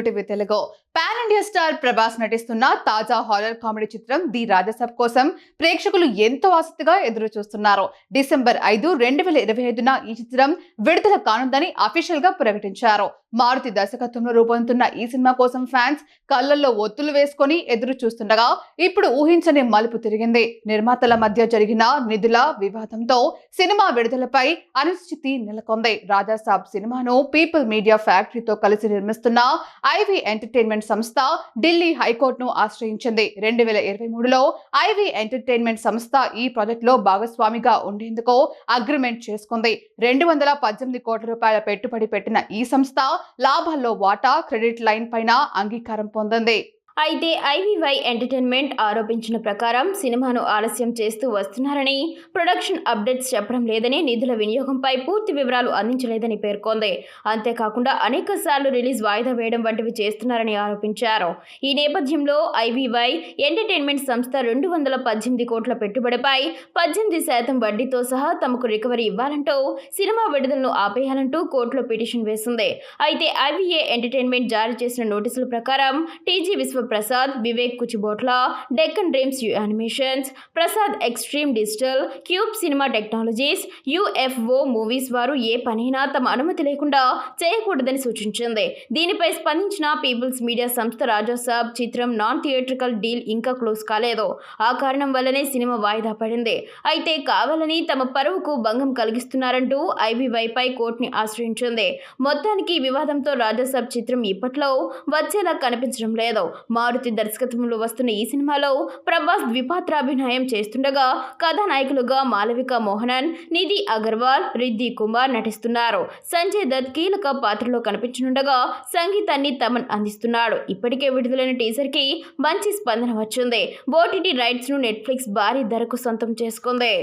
New TV Telugu pan India star Prabhas నటిస్తున్న తాజా horror comedy చిత్రం ది రాజసాబ్ కోసం ప్రేక్షకులు ఎంతో ఆసక్తిగా ఎదురు చూస్తున్నారు. డిసెంబర్ 5, 2025న ఈ చిత్రం విడుదల కానుందని అఫీషియల్ గా ప్రకటించారు. మారుతి దర్శకత్వంలో రూపొందుతున్న ఈ సినిమా కోసం ఫ్యాన్స్ కళ్ళల్లో ఒత్తులు వేసుకొని ఎదురు చూస్తుండగా ఇప్పుడు ఊహించని మలుపు తిరిగింది. నిర్మాతల మధ్య జరిగిన నిధుల వివాదంతో సినిమా విడుదలపై అనిశ్చితి నెలకొంది. రాజసాబ్ సినిమాను పీపుల్ మీడియా ఫ్యాక్టరీతో కలిసి నిర్మిస్తున్న ఐవీ ఎంటర్టైన్మెంట్ సంస్థ ఢిల్లీ హైకోర్టును ఆశ్రయించింది. 2023లో ఐవీ ఎంటర్టైన్మెంట్ సంస్థ ఈ ప్రాజెక్టులో భాగస్వామిగా ఉండేందుకు అగ్రిమెంట్ చేసుకుంది. 218 కోట్ల రూపాయల పెట్టుబడి పెట్టిన ఈ సంస్థ లాభాల్లో వాటా క్రెడిట్ లైన్ పైన అంగీకారం పొందింది. అయితే ఐవీవై ఎంటర్టైన్మెంట్ ఆరోపించిన ప్రకారం సినిమాను ఆలస్యం చేస్తూ వస్తున్నారని, ప్రొడక్షన్ అప్డేట్స్ చెప్పడం లేదని, నిధుల వినియోగంపై పూర్తి వివరాలు అందించలేదని పేర్కొంది. అంతేకాకుండా అనేక సార్లు రిలీజ్ వాయిదా వేయడం వంటివి చేస్తున్నారని ఆరోపించారు. ఈ నేపథ్యంలో ఐవీవై ఎంటర్టైన్మెంట్ సంస్థ 218 కోట్ల పెట్టుబడిపై 18% వడ్డీతో సహా తమకు రికవరీ ఇవ్వాలంటూ సినిమా విడుదలను ఆపేయాలంటూ కోర్టులో పిటిషన్ వేసింది. అయితే ఐవీఏ ఎంటర్టైన్మెంట్ జారీ చేసిన నోటీసుల ప్రకారం TG Prasad, Vivek Kuchibotla, Deccan dreams animations, Prasad extreme digital, cube cinema technologies, UFO movies వారు ఏ పనైనా తమ అనుమతి లేకుండా చేయకూడదని సూచించింది. దీనిపై స్పందించిన పీపుల్స్ మీడియా సంస్థ రాజసాబ్ చిత్రం నాన్ థియేట్రికల్ డీల్ ఇంకా క్లోజ్ కాలేదు. ఆ కారణం వల్లనే సినిమా వాయిదా పడింది. అయితే కావాలని తమ పరువుకు భంగం కలిగిస్తున్నారంటూ ఐవీవైపై కోర్టుని ఆశ్రయించింది. మొత్తానికి ఈ వివాదంతో రాజసాబ్ చిత్రం ఇప్పట్లో వచ్చేలా కనిపించడం లేదు. మారుతి దర్శకత్వంలో వస్తున్న ఈ సినిమాలో ప్రభాస్ ద్విపాత్రాభినయం చేస్తుండగా కథానాయకులుగా మాలవిక మోహనన్, నిధి అగర్వాల్, రిద్ధి కుమార్ నటిస్తున్నారు. సంజయ్ దత్ కీలక పాత్రలో కనిపించనుండగా సంగీతాన్ని తమన్ అందిస్తున్నాడు. ఇప్పటికే విడుదలైన టీజర్ కి మంచి స్పందన వచ్చింది. ఓటీటీ రైట్స్ ను నెట్ఫ్లిక్స్ భారీ ధరకు సొంతం చేసుకుంది.